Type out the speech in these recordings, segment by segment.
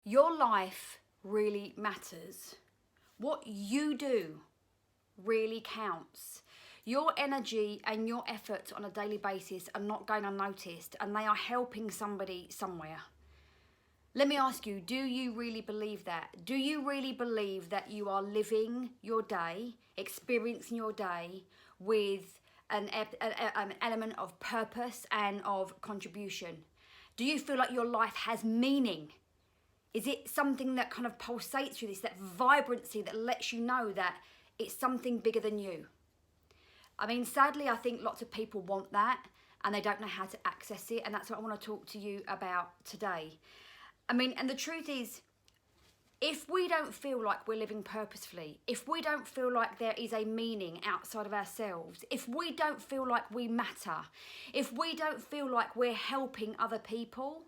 Your life really matters. What you do really counts. Your energy and your efforts on a daily basis are not going unnoticed, and they are helping somebody somewhere. Let me ask you, do you really believe that? Do you really believe that you are living your day, experiencing your day with an element of purpose and of contribution? Do you feel like your life has meaning? Is it something that kind of pulsates through this, that vibrancy that lets you know that it's something bigger than you? I mean, sadly, I think lots of people want that and they don't know how to access it, and that's what I want to talk to you about today. I mean, and the truth is, if we don't feel like we're living purposefully, if we don't feel like there is a meaning outside of ourselves, if we don't feel like we matter, if we don't feel like we're helping other people,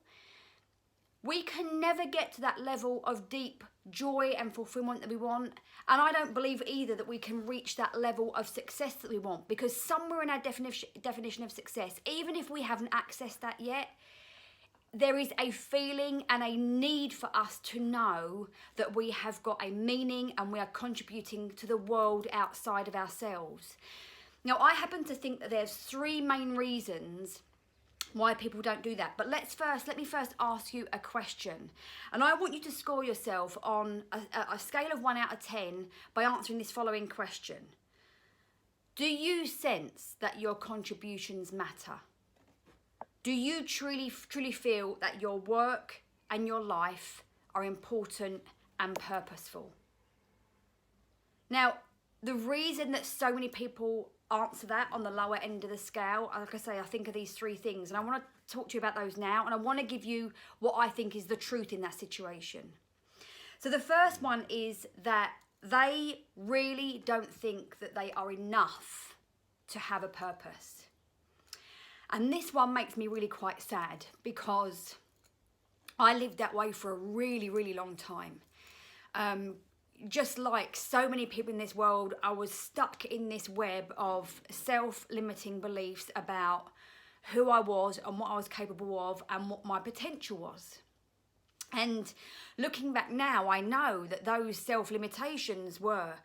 we can never get to that level of deep joy and fulfillment that we want. And I don't believe either that we can reach that level of success that we want, because somewhere in our definition of success, even if we haven't accessed that yet, there is a feeling and a need for us to know that we have got a meaning and we are contributing to the world outside of ourselves. Now, I happen to think that there's three main reasons why people don't do that. But let me first ask you a question. And I want you to score yourself on a scale of 1 out of 10 by answering this following question. Do you sense that your contributions matter? Do you truly feel that your work and your life are important and purposeful? Now, the reason that so many people answer that on the lower end of the scale, like I say, I think of these three things, and I want to talk to you about those now, and I want to give you what I think is the truth in that situation. So the first one is that they really don't think that they are enough to have a purpose. And this one makes me really quite sad, because I lived that way for a really, really long time. Just like so many people in this world, I was stuck in this web of self-limiting beliefs about who I was and what I was capable of and what my potential was. And looking back now, I know that those self-limitations were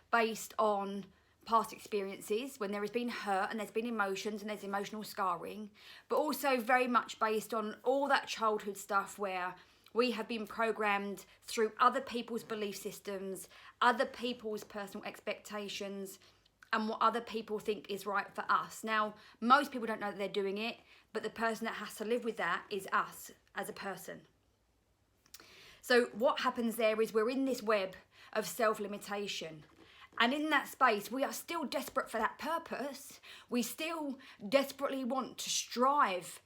based on past experiences when there has been hurt and there's been emotions and there's emotional scarring, but also very much based on all that childhood stuff where we have been programmed through other people's belief systems, other people's personal expectations, and what other people think is right for us. Now, most people don't know that they're doing it, but the person that has to live with that is us as a person. So what happens there is we're in this web of self-limitation. And in that space, we are still desperate for that purpose. We still desperately want to strive.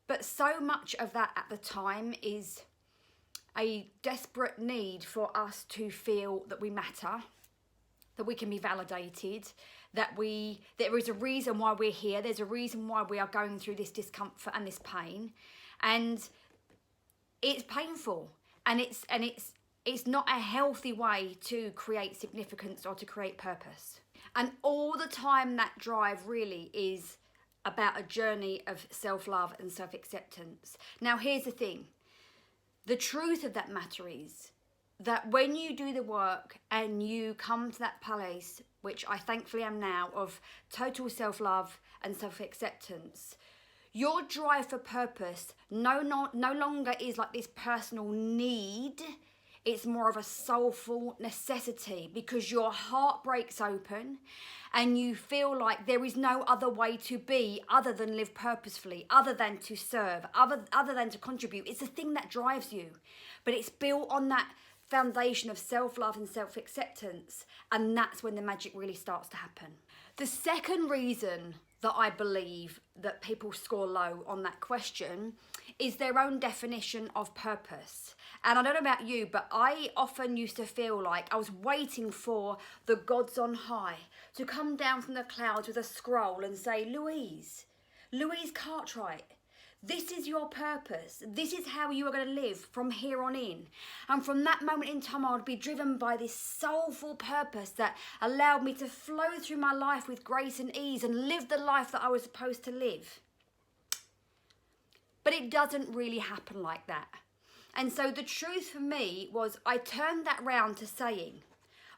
But so much of that at the time is a desperate need for us to feel that we matter, that we can be validated, that there is a reason why we're here. There's a reason why we are going through this discomfort and this pain. And it's painful. And it's not a healthy way to create significance or to create purpose. And all the time that drive really is about a journey of self-love and self-acceptance. Now, here's the thing. The truth of that matter is that when you do the work and you come to that place, which I thankfully am now, of total self-love and self-acceptance, your drive for purpose no longer is like this personal need. It's more of a soulful necessity, because your heart breaks open and you feel like there is no other way to be other than live purposefully, other than to serve, other than to contribute. It's the thing that drives you, but it's built on that foundation of self-love and self-acceptance, and that's when the magic really starts to happen. The second reason that I believe that people score low on that question is their own definition of purpose. And I don't know about you, but I often used to feel like I was waiting for the gods on high to come down from the clouds with a scroll and say, Louise Cartwright, this is your purpose. This is how you are going to live from here on in. And from that moment in time, I would be driven by this soulful purpose that allowed me to flow through my life with grace and ease and live the life that I was supposed to live. But it doesn't really happen like that. And so the truth for me was I turned that round to saying,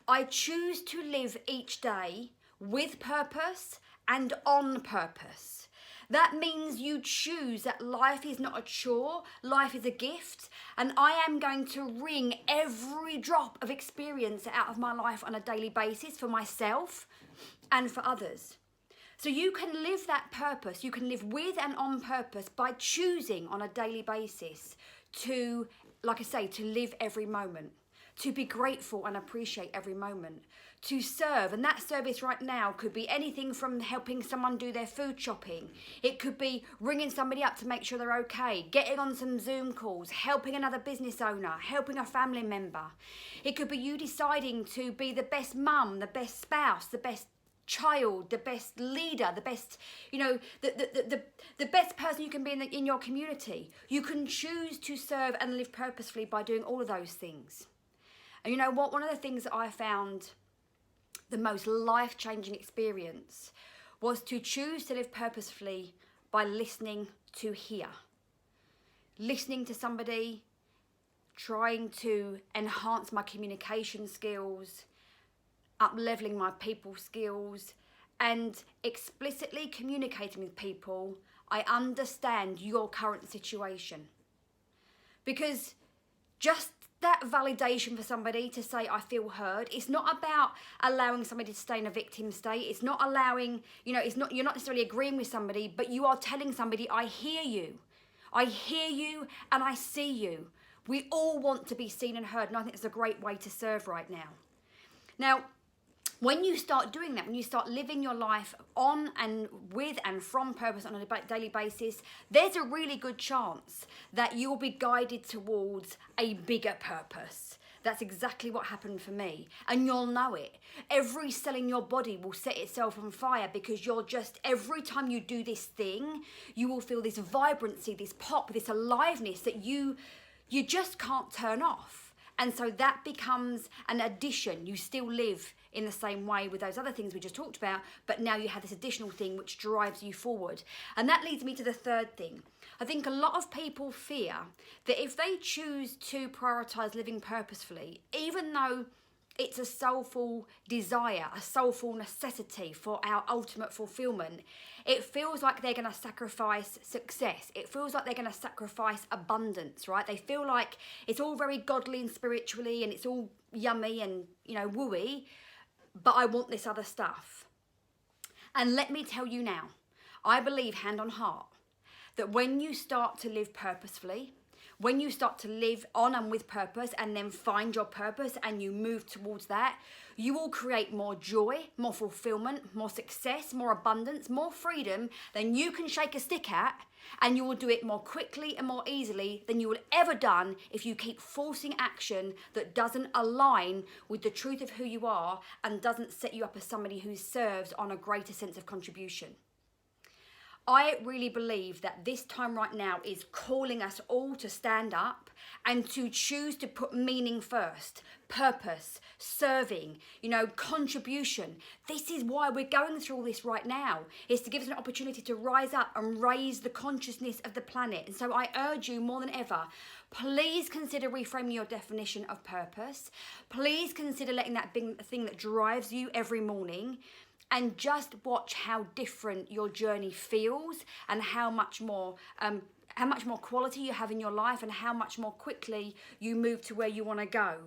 I choose to live each day with purpose and on purpose. That means you choose that life is not a chore, life is a gift, and I am going to wring every drop of experience out of my life on a daily basis for myself and for others. So you can live that purpose, you can live with and on purpose by choosing on a daily basis to, like I say, to live every moment, to be grateful and appreciate every moment, to serve. And that service right now could be anything from helping someone do their food shopping. It could be ringing somebody up to make sure they're okay, getting on some Zoom calls, helping another business owner, helping a family member. It could be you deciding to be the best mum, the best spouse, the best child, the best leader, the best, the best person you can be in your community. You can choose to serve and live purposefully by doing all of those things. And you know what? One of the things that I found the most life-changing experience was to choose to live purposefully by listening to hear. Listening to somebody, trying to enhance my communication skills, up-leveling my people skills, and explicitly communicating with people, I understand your current situation. Because just that validation for somebody to say, I feel heard, it's not about allowing somebody to stay in a victim state. It's not allowing, you're not necessarily agreeing with somebody, but you are telling somebody, I hear you. I hear you and I see you. We all want to be seen and heard, and I think it's a great way to serve right now. Now, when you start doing that, when you start living your life on and with and from purpose on a daily basis, there's a really good chance that you'll be guided towards a bigger purpose. That's exactly what happened for me. And you'll know it. Every cell in your body will set itself on fire because every time you do this thing, you will feel this vibrancy, this pop, this aliveness that you just can't turn off. And so that becomes an addition. You still live in the same way with those other things we just talked about, but now you have this additional thing which drives you forward. And that leads me to the third thing. I think a lot of people fear that if they choose to prioritize living purposefully, even though it's a soulful desire, a soulful necessity for our ultimate fulfillment, it feels like they're going to sacrifice success. It feels like they're going to sacrifice abundance, right? They feel like it's all very godly and spiritually and it's all yummy and, wooey, but I want this other stuff. And let me tell you now, I believe hand on heart that when you start to live purposefully, when you start to live on and with purpose and then find your purpose and you move towards that, you will create more joy, more fulfillment, more success, more abundance, more freedom than you can shake a stick at, and you will do it more quickly and more easily than you will ever done if you keep forcing action that doesn't align with the truth of who you are and doesn't set you up as somebody who serves on a greater sense of contribution. I really believe that this time right now is calling us all to stand up and to choose to put meaning first, purpose, serving, contribution. This is why we're going through all this right now. It's to give us an opportunity to rise up and raise the consciousness of the planet. And so I urge you more than ever, please consider reframing your definition of purpose. Please consider letting that be the thing that drives you every morning. And just watch how different your journey feels and how much more quality you have in your life and how much more quickly you move to where you want to go.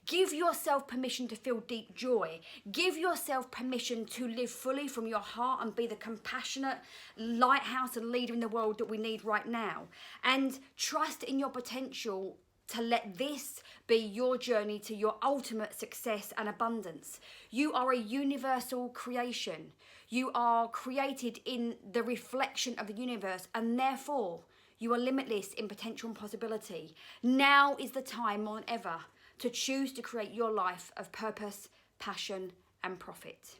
Give yourself permission to feel deep joy. Give yourself permission to live fully from your heart and be the compassionate lighthouse and leader in the world that we need right now. And trust in your potential to let this be your journey to your ultimate success and abundance. You are a universal creation. You are created in the reflection of the universe, and therefore you are limitless in potential and possibility. Now is the time more than ever to choose to create your life of purpose, passion, and profit.